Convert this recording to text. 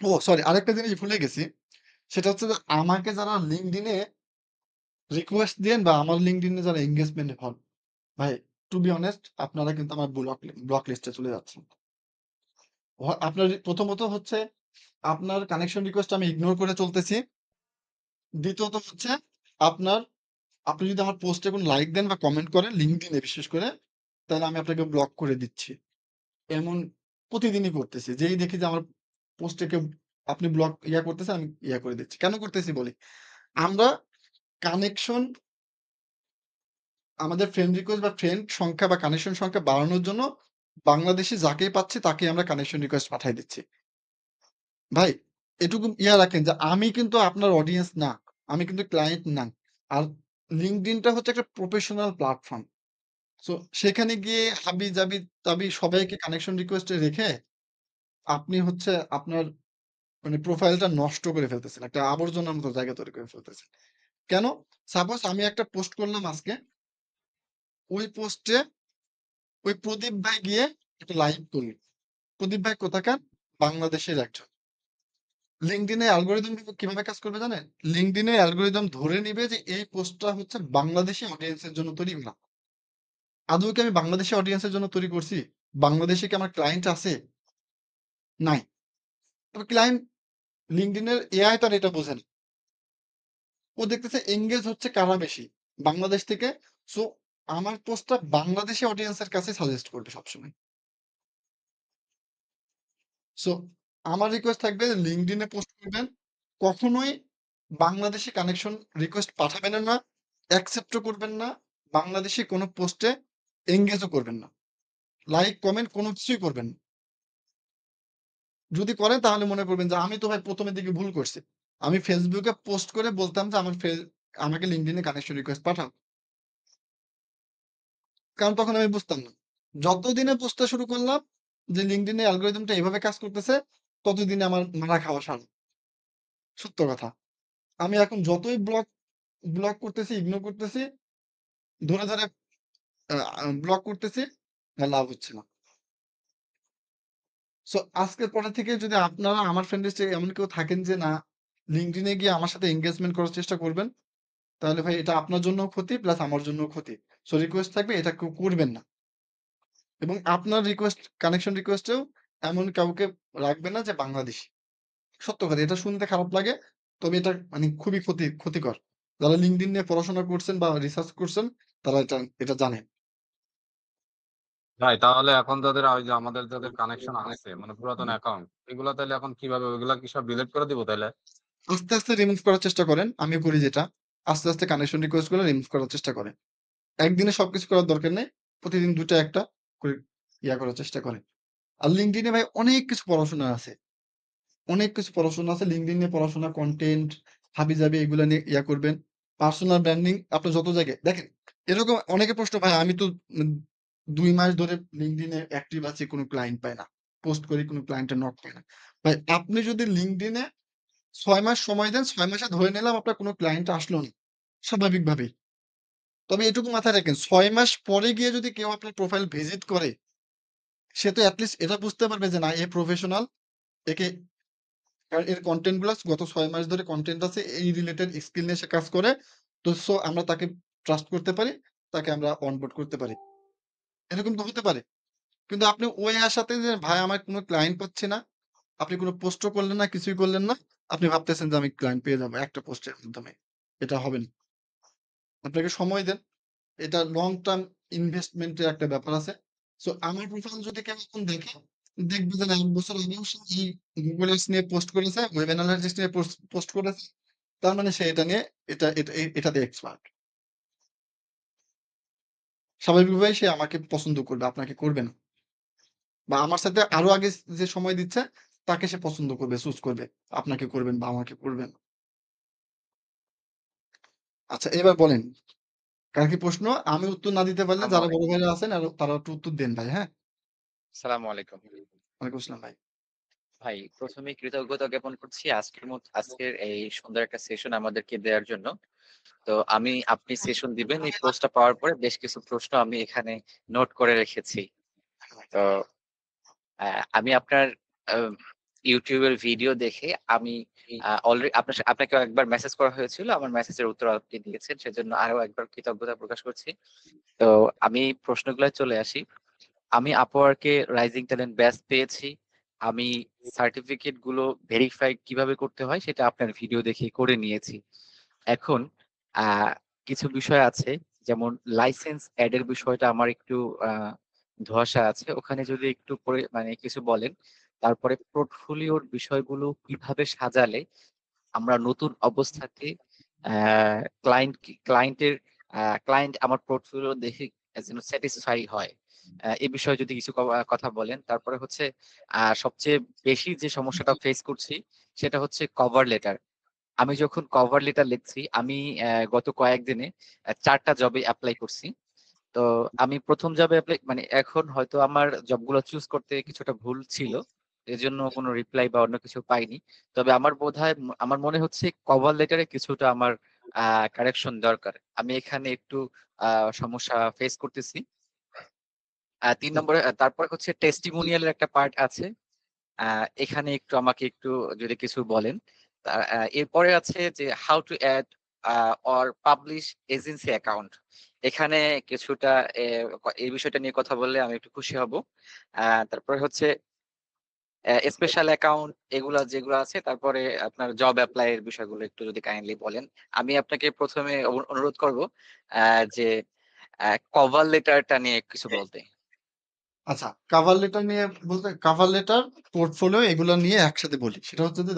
ও sorry, আরেকটা জিনিস ভুলে গেছি। সেটা হচ্ছে যে আমাকে যারা LinkedIn এ রিকোয়েস্ট দেন বা আমার LinkedIn এ যারা এনগেজমেন্ট হন, ভাই টু বি অনেস্ট আপনারা কিন্তু আমার ব্লক লিস্টে চলে যাচ্ছেন। আপনার প্রথমত হচ্ছে আপনার কানেকশন রিকোয়েস্ট আমি ইগনোর করে চলতেছি। দ্বিতীয়ত হচ্ছে আপনার আপনি যদি আমার পোস্টে কোনো লাইক দেন বা কমেন্ট করেন LinkedIn এ বিশেষ করে, তাহলে আমি আপনাকে ব্লক করে দিচ্ছি। এমন প্রতিদিনই করতেছি। যেই দেখি যে আমার পোস্টে কেউ আপনি ব্লক করতেছেন, আমি করে দিচ্ছি। কেন করতেছি বলি। আমরা কানেকশন আমাদের ফ্রেন্ড রিকোয়েস্ট বা ফ্রেন্ড সংখ্যা বা কানেকশন সংখ্যা বাড়ানোর জন্য বাংলাদেশে যাকেই পাচ্ছি তাকেই আমরা কানেকশন রিকোয়েস্ট পাঠায় দিচ্ছি। ভাই এটুকু রাখেন যে আমি কিন্তু আপনার অডিয়েন্স না। আমি কিন্তু ক্লায়েন্ট না। আর LinkedIn টা হচ্ছে একটা প্রফেশনাল প্ল্যাটফর্ম। সো সেখানে গিয়ে হাবি-জাবি তাবি সবাইকে কানেকশন রিকোয়েস্ট এ রেখে আপনি হচ্ছে আপনার মানে প্রোফাইলটা নষ্ট করে ফেলতেছেন। একটা আবর্জনার মতো জায়গা তৈরি করে ফেলতেছেন। কেন? সাপোজ আমি একটা পোস্ট করলাম আজকে। ওই পোস্টে ওই প্রদীপ ভাই গিয়ে একটা লাইক করল। প্রদীপ ভাই কোথাকার? বাংলাদেশের একজন। LinkedIn এর অ্যালগরিদম কিভাবে কাজ করবে জানেন? LinkedIn এর অ্যালগরিদম ধরে নিবে যে এই পোস্টটা হচ্ছে বাংলাদেশী অডিয়েন্স এর জন্য তৈরি না। আদৌ কি আমি বাংলাদেশী অডিয়েন্স এর জন্য তৈরি করছি? বাংলাদেশে কি আমার ক্লায়েন্ট আছে? নাই। তবে ক্লায়েন্ট LinkedIn এর এআই তার এটা বোঝে না। ও দেখতেছে এনগেজ হচ্ছে কারা বেশি? বাংলাদেশ থেকে। সো আমার পোস্টটা বাংলাদেশী অডিয়েন্স এর কাছে সাজেস্ট করবে সবসময়। সো আমার রিকোয়েস্ট থাকবে LinkedIn এ পোস্ট করবেন। কখনোই বাংলাদেশী কানেকশন রিকোয়েস্ট পাঠাবেন না, অ্যাকসেপ্টও করবেন না। বাংলাদেশী কোনো পোস্টে এনগেজও করবেন না। লাইক, কমেন্ট কোনো কিছুই করবেন না। যদি করেন তাহলে মনে করবেন যে আমি তো ভাই ১ম এর দিকে ভুল করছি। আমি Facebook এ পোস্ট করে বলতাম যে আমাকে LinkedIn এ কানেকশন রিকোয়েস্ট পাঠাও। কারণ তখন আমি বুঝতাম না। যতদিনে বুঝতে শুরু করলাম যে LinkedIn এর অ্যালগরিদমটা এভাবে কাজ করতেছে, ততদিনে আমার মারা খাওয়া সারা। সত্য কথা। আমি এখন যতই ব্লক করতেছি, ইগনোর করতেছি, ধরে আ আ ব্লক করতেছি, লাভ হচ্ছে না। সো আজকের পরে থেকে যদি আপনারা আমার ফ্রেন্ড লিস্টে এমন কেউ থাকেন যে না LinkedIn এ গিয়ে আমার সাথে এনগেজমেন্ট করার চেষ্টা করবেন, তাহলে ভাই এটা আপনার জন্যও ক্ষতি প্লাস আমার জন্যও ক্ষতি। সো রিকোয়েস্ট থাকবে এটা কেউ করবেন না। এবং আপনার কানেকশন রিকোয়েস্টেও এমন কাউকে রাখবেন না যে বাংলাদেশী। সত্য কথা এটা শুনতে খারাপ লাগে। তবে এটা মানে খুবই ক্ষতিকর। যারা LinkedIn নিয়ে পড়াশোনা করছেন বা রিসার্চ করছেন তারা এটা জানেন। ভাই তাহলে এখন যাদের ওই যে আমাদের যাদের কানেকশন আছে মানে পুরাতন অ্যাকাউন্ট এগুলা তাইলে এখন কিভাবে ওইগুলা কি সব ডিলিট করে দিব তাইলে? আস্তে, আস্তে রিমুভ করার চেষ্টা করেন। আমিও করি যেটা। আস্তে, আস্তে কানেকশন রিকোয়েস্ট গুলো রিমুভ করার চেষ্টা করেন। একদিনে সবকিছু করার দরকার নেই। প্রতিদিন ২ টা ১ টা করে করার চেষ্টা করেন। আর LinkedIn এ ভাই অনেক কিছু পড়াশোনা আছে। অনেক কিছু পড়াশোনা আছে। LinkedIn নিয়ে পড়াশোনা, কনটেন্ট, হাবি-জাবি এগুলা নিয়ে করবেন। পার্সোনাল ব্র্যান্ডিং আপনার যত জায়গায় দেখেন, এরকম অনেকে প্রশ্ন ভাই আমি তো ২ মাস ধরে LinkedIn এ অ্যাক্টিভ আছি, কোনো ক্লায়েন্ট পাই না। পোস্ট করি কোনো ক্লায়েন্টের নক পাই না। ভাই আপনি যদি LinkedIn এ ৬ মাস সময় দেন, ৬ মাসে ধরে নিলাম আপনার কোনো ক্লায়েন্ট আসলো না। স্বাভাবিকভাবেই। তবে এটুকু মাথায় রাখেন ৬ মাস পরে গিয়ে যদি কেউ আপনার প্রোফাইল ভিজিট করে, সে তো এট লিস্ট এটা বুঝতে পারবে যে না এ প্রফেশনাল। একে কারণ এর কনটেন্ট গুলা গত ৬ মাস ধরে কনটেন্ট আছে। এই রিলেটেড স্কিল নিয়ে সে কাজ করে। তো সো আমরা তাকে ট্রাস্ট করতে পারি। তাকে আমরা অনবোর্ড করতে পারি। এরকম তো হতে পারে। কিন্তু আপনি ওই আশাতে যে ভাই আমার কোনো ক্লায়েন্ট পাচ্ছি না। আপনি কোনো পোস্টও করলেন না, কিছুই করলেন না। আপনি ভাবতেছেন যে আমি ক্লায়েন্ট পেয়ে যাবো একটা পোস্টের মাধ্যমে। এটা হবে না। আপনাকে সময় দেন। এটা লং টার্ম ইনভেস্টমেন্ট এর একটা ব্যাপার আছে। সো আমার প্রোফাইল যদি কেউ এখন দেখে, দেখবে যে না ১ বছর আগেও সে এই Google Ads নিয়ে পোস্ট করেছে, ওয়েব অ্যানালাইটিক্স নিয়ে পোস্ট করেছে। তার মানে সে এটা নিয়ে এটাতে এক্সপার্ট। স্বাভাবিকভাবেই সে আমাকে পছন্দ করবে, আপনাকে করবে না। বা আমার সাথে আরো আগে যে সময় দিচ্ছে, তাকে সে পছন্দ করবে, চুজ করবে। আপনাকে করবেন বা আমাকে করবেন। আচ্ছা এবার বলেন, কার কি প্রশ্ন? আমি উত্তর না দিতে পারলে আসসালামু যারা বড় আলাইকুম। ভাইরা আছেন তারা একটু উত্তর দেন ভাই, হ্যাঁ? আসসালামু আলাইকুম। ওয়ালাইকুম আসসালাম ভাই। ভাই ১ম এই কৃতজ্ঞতা জ্ঞাপন করছি আজকের এই সুন্দর একটা সেশন আমাদেরকে দেওয়ার জন্য। তো আপনি সেশন দিবেন এই পোস্টটা পাওয়ার পরে বেশ কিছু প্রশ্ন আমি এখানে নোট করে রেখেছি। তো আমি আপনার আ YouTube এর ভিডিও দেখে আমি অলরেডি আপনাকে একবার মেসেজ করা হয়েছিল। আমার মেসেজের উত্তর আপনি দিয়েছেন। সেজন্য আরো একবার কৃতজ্ঞতা প্রকাশ করছি। তো আমি প্রশ্নগুলোয় চলে আসি। আমি Upwork a rising talent batch পেয়েছি। আমি সার্টিফিকেট গুলো ভেরিফাই কিভাবে করতে হয় সেটা আপনার ভিডিও দেখে করে নিয়েছি। এখন আ কিছু বিষয় আছে, যেমন লাইসেন্স এড এর বিষয়টা আমার একটু আ ধোঁয়াশা আছে। ওখানে যদি একটু করে মানে কিছু বলেন। তারপরে পোর্টফোলিওর বিষয়গুলো কিভাবে সাজালে আমরা নতুন অবস্থাতে ক্লায়েন্টের ক্লায়েন্ট আমার পোর্টফোলিও দেখে যেন স্যাটিসফাই হয়। এ বিষয়ে যদি কিছু কথা বলেন। তারপরে হচ্ছে সবচেয়ে বেশি যে সমস্যাটা ফেস করছি সেটা হচ্ছে কভার লেটার। আমি যখন কভার লেটার লিখছি, আমি গত কয়েকদিনে ৪ টা জবে এপ্লাই করছি। তো আমি ১ম জবে এপ্লাই মানে এখন হয়তো আমার জবগুলো চুজ করতে কিছুটা ভুল ছিল। এজন্য কোনো রিপ্লাই বা অন্য কিছু পাইনি। তবে আমার বোধহয় আমার মনে হচ্ছে কভার লেটারে কিছুটা আমার আ কারেকশন দরকার। আমি এখানে একটু আ সমস্যা ফেস করতেছি। ৩ নম্বরে তারপরে হচ্ছে টেস্টিমোনিয়াল এর একটা পার্ট আছে। আ এখানে একটু আমাকে একটু যদি কিছু বলেন। এরপরে আছে যে how to add or publish agency account. এখানে কিছুটা এ এই বিষয়টা নিয়ে কথা বললে আমি একটু খুশি হব। তারপরে হচ্ছে স্পেশাল অ্যাকাউন্ট এগুলা যেগুলো আছে, তারপরে আপনার জব এপ্লাই এর বিষয়গুলো একটু যদি কাইন্ডলি বলেন। আমি আপনাকে ১ম এ অনুরোধ করব যে কভার লেটারটা নিয়ে কিছু বলতে। আচ্ছা, কভার লেটার নিয়ে বলতে কভার লেটার, পোর্টফোলিও এগুলো নিয়ে একসাথে বলি। সেটা হচ্ছে যে